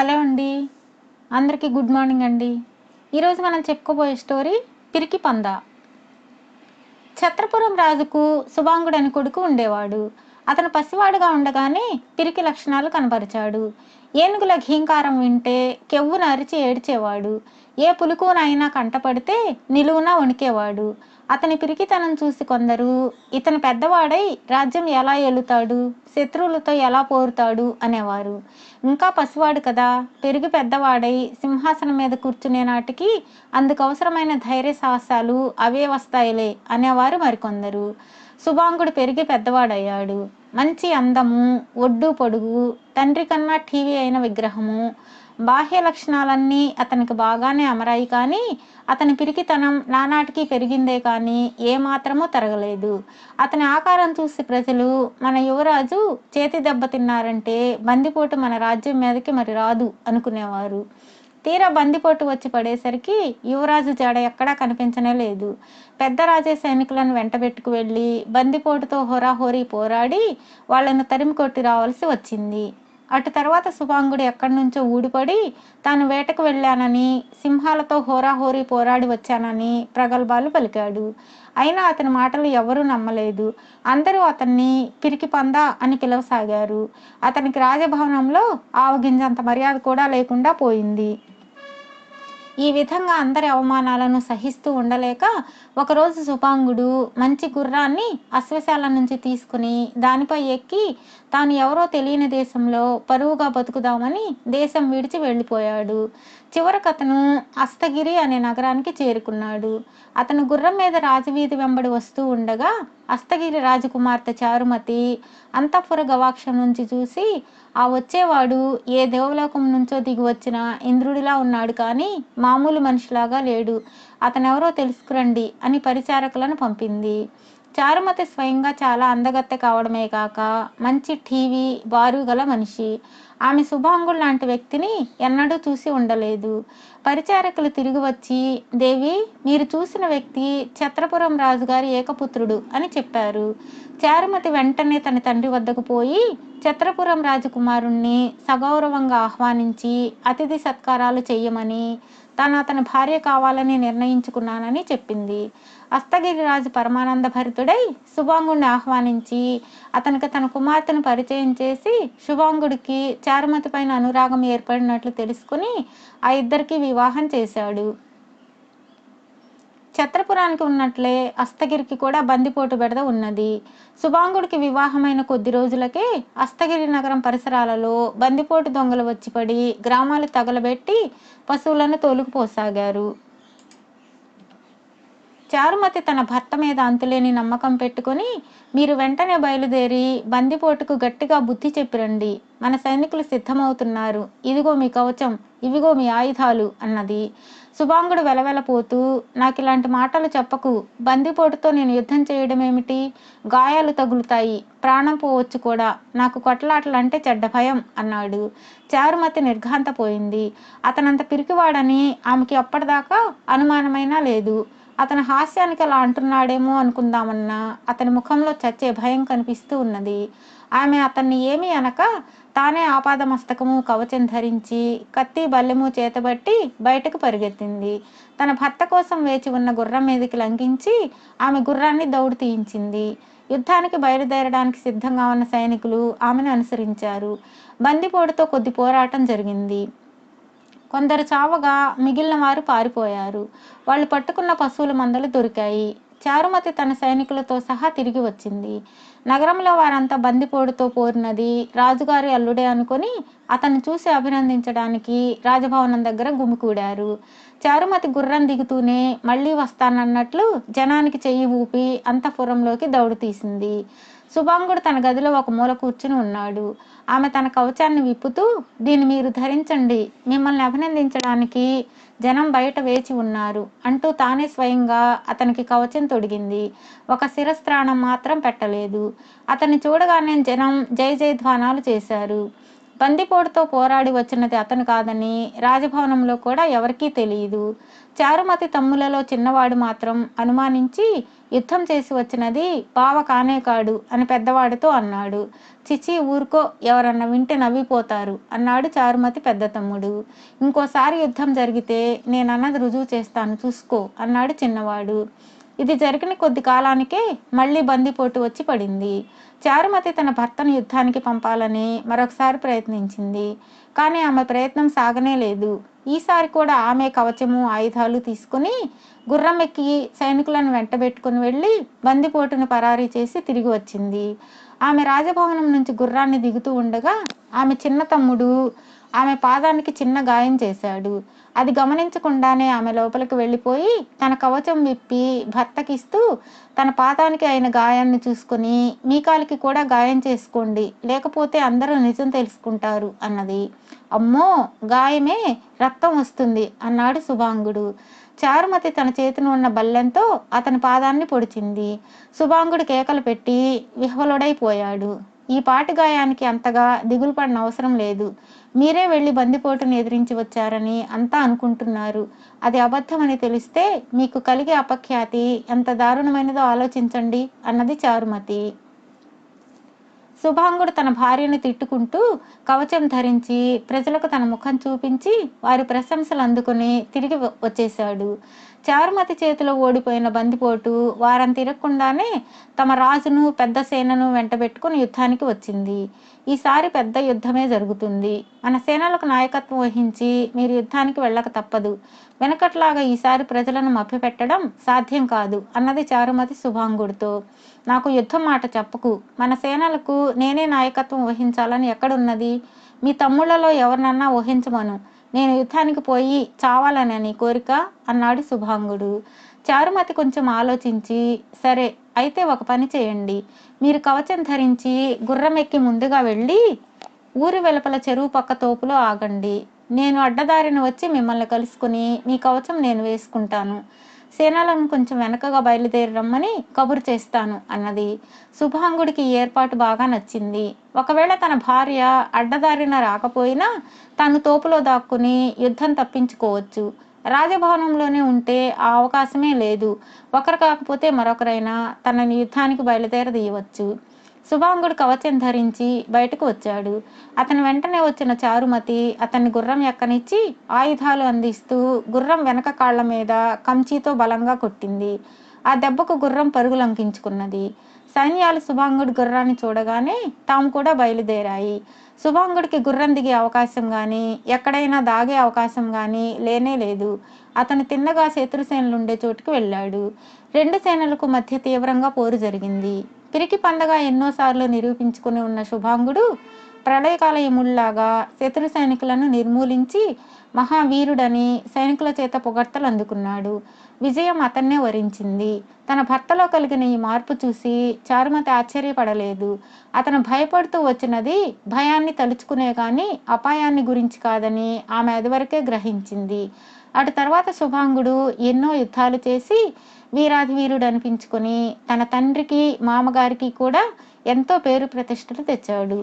Hello అండి. అందరికీ good morning అండి. ఈరోజు మనం చెప్పుకోబోయే స్టోరీ పిరికి పంద. ఛత్రపురం రాజుకు సుబాంగుడని కొడుకు ఉండేవాడు. అతను పసివాడుగా ఉండగానే పిరికి లక్షణాలు కనపరిచాడు. ఏనుగుల ఘీంకారం వింటే కెవ్వున అరిచి ఏడ్చేవాడు. ఏ పులుకునైనా కంటపడితే నిలువున వణికేవాడు. అతని పిరికితనం చూసి కొందరు ఇతను పెద్దవాడై రాజ్యం ఎలా ఏలుతాడు, శత్రువులతో ఎలా పోరుతాడు అనేవారు. ఇంకా పసివాడు కదా, పెరిగి పెద్దవాడై సింహాసనం మీద కూర్చునే నాటికి అందుకు అవసరమైన ధైర్య సాహసాలు అవే వస్తాయిలే అనేవారు మరికొందరు. సుబాంగుడు పెరిగి పెద్దవాడయ్యాడు. మంచి అందము, ఒడ్డు పొడుగు, తండ్రి కన్నా టీవీ అయిన విగ్రహము, బాహ్య లక్షణాలన్నీ అతనికి బాగానే అమరాయి. కానీ అతని పిరికితనం నానాటికి పెరిగిందే కానీ ఏమాత్రమూ తరగలేదు. అతని ఆకారం చూసి ప్రజలు మన యువరాజు చేతి దెబ్బ తిన్నారంటే బందిపోటు మన రాజ్యం మీదకి మరి రాదు అనుకునేవారు. తీరా బందిపోటు వచ్చి పడేసరికి యువరాజు జాడ ఎక్కడా కనిపించనే లేదు. పెద్ద రాజే సైనికులను వెంటబెట్టుకు వెళ్ళి బందిపోటుతో హోరాహోరీ పోరాడి వాళ్లను తరిమి కొట్టి రావాల్సి వచ్చింది. అటు తర్వాత సుబాంగుడు ఎక్కడి నుంచో ఊడిపడి తాను వేటకు వెళ్ళానని, సింహాలతో హోరాహోరీ పోరాడి వచ్చానని ప్రగల్భాలు పలికాడు. అయినా అతని మాటలు ఎవరూ నమ్మలేదు. అందరూ అతన్ని పిరికి పంద అని పిలవసాగారు. అతనికి రాజభవనంలో ఆవగింజంత మర్యాద కూడా లేకుండా పోయింది. ఈ విధంగా అందరి అవమానాలను సహిస్తూ ఉండలేక ఒకరోజు సుబాంగుడు మంచి గుర్రాన్ని అశ్వశాల నుంచి తీసుకుని దానిపై ఎక్కి తాను ఎవరో తెలియని దేశంలో పరువుగా బతుకుదామని దేశం విడిచి వెళ్ళిపోయాడు. చివరకు అతను అస్తగిరి అనే నగరానికి చేరుకున్నాడు. అతను గుర్రం మీద రాజవీధి వెంబడి వస్తూ ఉండగా అస్తగిరి రాజకుమార్తె చారుమతి అంతఃపుర గవాక్షం నుంచి చూసి, ఆ వచ్చేవాడు ఏ దేవలోకం నుంచో దిగి వచ్చిన ఇంద్రుడిలా ఉన్నాడు కానీ మామూలు మనిషిలాగా లేడు, అతనెవరో తెలుసుకురండి అని పరిచారకులను పంపింది. చారుమతి స్వయంగా చాలా అందగత్తె కావడమే కాక మంచి టీవీ బారు గల మనిషి. ఆమె సుబాంగుడు లాంటి వ్యక్తిని ఎన్నడూ చూసి ఉండలేదు. పరిచారకులు తిరిగి వచ్చి, దేవి, మీరు చూసిన వ్యక్తి ఛత్రపురం రాజుగారి ఏకపుత్రుడు అని చెప్పారు. చారుమతి వెంటనే తన తండ్రి వద్దకు పోయి ఛత్రపురం రాజకుమారుణ్ణి సగౌరవంగా ఆహ్వానించి అతిథి సత్కారాలు చెయ్యమని, తాను అతని భార్య కావాలని నిర్ణయించుకున్నానని చెప్పింది. అస్తగిరి రాజు పరమానంద భరితుడై సుబాంగుడిని ఆహ్వానించి అతనికి తన కుమార్తెను పరిచయం చేసి శుభాంగుడికి చారుమతి పైన అనురాగం ఏర్పడినట్లు తెలుసుకుని ఆ ఇద్దరికి వివాహం చేశాడు. ఛత్రపురానికి ఉన్నట్లే అస్తగిరికి కూడా బందిపోటు బెడద ఉన్నది. సుబాంగుడికి వివాహమైన కొద్ది రోజులకే అస్తగిరి నగరం పరిసరాలలో బందిపోటు దొంగలు వచ్చిపడి గ్రామాలు తగలబెట్టి పశువులను తోలుకుపోసాగారు. చారుమతి తన భర్త మీద అంతులేని నమ్మకం పెట్టుకుని, మీరు వెంటనే బయలుదేరి బందిపోటుకు గట్టిగా బుద్ధి చెప్పిరండి, మన సైనికులు సిద్ధమవుతున్నారు, ఇదిగో మీ కవచం, ఇవిగో మీ ఆయుధాలు అన్నది. సుబాంగుడు వెలవెలపోతూ, నాకు ఇలాంటి మాటలు చెప్పకు, బందిపోటుతో నేను యుద్ధం చేయడం ఏమిటి, గాయాలు తగులుతాయి, ప్రాణం పోవచ్చు కూడా, నాకు కొట్లాటలంటే చెడ్డ భయం అన్నాడు. చారుమతి నిర్ఘాంతపోయింది. అతనంత పిరికివాడని ఆమెకి అప్పటిదాకా అనుమానమైనా లేదు. అతని హాస్యానికి అలా అంటున్నాడేమో అనుకుందామన్నా అతని ముఖంలో చచ్చే భయం కనిపిస్తూ ఉన్నది. ఆమె అతన్ని ఏమీ అనక తానే ఆపాదమస్తకము కవచం ధరించి కత్తి బల్లెము చేతబట్టి బయటకు పరిగెత్తింది. తన భర్త కోసం వేచి ఉన్న గుర్రం మీదకి లంఘించి ఆమె గుర్రాన్ని దౌడు తీయించింది. యుద్ధానికి బయలుదేరడానికి సిద్ధంగా ఉన్న సైనికులు ఆమెను అనుసరించారు. బందిపోటుతో కొద్ది పోరాటం జరిగింది. కొందరు చావగా మిగిలిన వారు పారిపోయారు. వాళ్ళు పట్టుకున్న పశువుల మందలు దొరికాయి. చారుమతి తన సైనికులతో సహా తిరిగి వచ్చింది. నగరంలో వారంతా బందిపోటుతో పోరినది రాజుగారి అల్లుడే అనుకొని అతన్ని చూసి అభినందించడానికి రాజభవనం దగ్గర గుమికూడారు. చారుమతి గుర్రం దిగుతూనే మళ్ళీ వస్తానన్నట్లు జనానికి చెయ్యి ఊపి అంతఃపురంలోకి దౌడు తీసింది. సుబాంగుడు తన గదిలో ఒక మూల కూర్చుని ఉన్నాడు. ఆమె తన కవచాన్ని విప్పుతూ, దీన్ని మీరు ధరించండి, మిమ్మల్ని అభినందించడానికి జనం బయట వేచి ఉన్నారు అంటూ తానే స్వయంగా అతనికి కవచం తొడిగింది. ఒక శిరస్త్రాణం మాత్రం పెట్టలేదు. అతన్ని చూడగానే జనం జయ జయధ్వానాలు చేశారు. బందిపోటుతో పోరాడి వచ్చినది అతను కాదని రాజభవనంలో కూడా ఎవరికీ తెలియదు. చారుమతి తమ్ములలో చిన్నవాడు మాత్రం అనుమానించి యుద్ధం చేసి వచ్చినది బావ కానే కాడు అని పెద్దవాడితో అన్నాడు. చిచి ఊరుకో, ఎవరన్నా వింటే నవ్విపోతారు అన్నాడు చారుమతి పెద్ద తమ్ముడు. ఇంకోసారి యుద్ధం జరిగితే నేనన్నది రుజువు చేస్తాను చూసుకో అన్నాడు చిన్నవాడు. ఇది జరిగిన కొద్ది కాలానికే మళ్ళీ బందిపోటు వచ్చి పడింది. చారుమతి తన భర్తను యుద్ధానికి పంపాలని మరొకసారి ప్రయత్నించింది. కానీ ఆమె ప్రయత్నం సాగనే లేదు. ఈసారి కూడా ఆమె కవచము ఆయుధాలు తీసుకుని గుర్రం ఎక్కి సైనికులను వెంటబెట్టుకుని వెళ్ళి బందిపోటును పరారీ చేసి తిరిగి వచ్చింది. ఆమె రాజభవనం నుంచి గుర్రాన్ని దిగుతూ ఉండగా ఆమె చిన్న తమ్ముడు ఆమె పాదానికి చిన్న గాయం చేశాడు. అది గమనించకుండానే ఆమె లోపలికి వెళ్ళిపోయి తన కవచం విప్పి భర్తకిస్తూ తన పాదానికి అయిన గాయాన్ని చూసుకుని మీ కాలికి కూడా గాయం చేసుకోండి, లేకపోతే అందరూ నిజం తెలుసుకుంటారు అన్నది. అమ్మో, గాయమే, రక్తం వస్తుంది అన్నాడు శుభాంగుడు. చారుమతి తన చేతిని ఉన్న బల్లెంతో అతని పాదాన్ని పొడిచింది. శుభాంగుడు కేకలు పెట్టి విహ్వలుడైపోయాడు. ఈ పాటి గాయానికి అంతగా దిగులు పడిన అవసరం లేదు. మీరే వెళ్ళి బందిపోటును ఎదిరించి వచ్చారని అంతా అనుకుంటున్నారు. అది అబద్ధమని తెలిస్తే మీకు కలిగే అపఖ్యాతి ఎంత దారుణమైనదో ఆలోచించండి అన్నది చారుమతి. శుభాంగుడు తన భార్యను తిట్టుకుంటూ కవచం ధరించి ప్రజలకు తన ముఖం చూపించి వారి ప్రశంసలు అందుకుని తిరిగి వచ్చేశాడు. చారుమతి చేతిలో ఓడిపోయిన బందిపోటు వారం తిరగకుండానే తమ రాజును పెద్ద సేనను వెంటబెట్టుకుని యుద్ధానికి వచ్చింది. ఈసారి పెద్ద యుద్ధమే జరుగుతుంది. మన సేనలకు నాయకత్వం వహించి మీరు యుద్ధానికి వెళ్ళక తప్పదు. వెనకట్లాగా ఈసారి ప్రజలను మభ్యపెట్టడం సాధ్యం కాదు అన్నది చారుమతి శుభాంగుడితో. నాకు యుద్ధం మాట చెప్పకు. మన సేనలకు నేనే నాయకత్వం వహించాలని ఎక్కడున్నది? మీ తమ్ముళ్లలో ఎవరినన్నా వహించమను. నేను యుద్ధానికి పోయి చావాలని నీ కోరిక అన్నాడు శుభాంగుడు. చారుమతి కొంచెం ఆలోచించి, సరే అయితే ఒక పని చేయండి. మీరు కవచం ధరించి గుర్రం ఎక్కి ముందుగా వెళ్ళి ఊరి వెలుపల చెరువు పక్క తోపులో ఆగండి. నేను అడ్డదారిన వచ్చి మిమ్మల్ని కలుసుకుని మీ కవచం నేను వేసుకుంటాను. సేనలను కొంచెం వెనకగా బయలుదేరి రమ్మని కబురు చేస్తాను అన్నది. శుభాంగుడికి ఈ ఏర్పాటు బాగా నచ్చింది. ఒకవేళ తన భార్య అడ్డదారిన రాకపోయినా తాను తోపులో దాక్కుని యుద్ధం తప్పించుకోవచ్చు. రాజభవనంలోనే ఉంటే ఆ అవకాశమే లేదు. ఒకరు కాకపోతే మరొకరైనా తనని యుద్ధానికి బయలుదేరదీయవచ్చు. శుభాంగుడు కవచం ధరించి బయటకు వచ్చాడు. అతని వెంటనే వచ్చిన చారుమతి అతన్ని గుర్రం ఎక్కనిచ్చి ఆయుధాలు అందిస్తూ గుర్రం వెనక కాళ్ల మీద కంచీతో బలంగా కొట్టింది. ఆ దెబ్బకు గుర్రం పరుగులంకించుకున్నది. సైన్యాలు శుభాంగుడి గుర్రాన్ని చూడగానే తాము కూడా బయలుదేరాయి. శుభాంగుడికి గుర్రం దిగే అవకాశం కానీ ఎక్కడైనా దాగే అవకాశం కానీ లేనే లేదు. అతను తిన్నగా శత్రుసేనలుండే చోటుకు వెళ్ళాడు. రెండు సేనలకు మధ్య తీవ్రంగా పోరు జరిగింది. పిరికి పందగా ఎన్నోసార్లు నిరూపించుకుని ఉన్న శుభాంగుడు ప్రళయకాలయముల్లాగా శత్రు సైనికులను నిర్మూలించి మహావీరుడని సైనికుల చేత పొగడ్తలు అందుకున్నాడు. విజయం అతన్నే వరించింది. తన భర్తలో కలిగిన ఈ మార్పు చూసి చారుమతి ఆశ్చర్యపడలేదు. అతను భయపడుతూ వచ్చినది భయాన్ని తలుచుకునే కానీ అపాయాన్ని గురించి కాదని ఆమె అదివరకే గ్రహించింది. అటు తర్వాత శుభాంగుడు ఎన్నో యుద్ధాలు చేసి వీరాధి వీరుడు అనిపించుకొని తన తండ్రికి మామగారికి కూడా ఎంతో పేరు ప్రతిష్టలు తెచ్చాడు.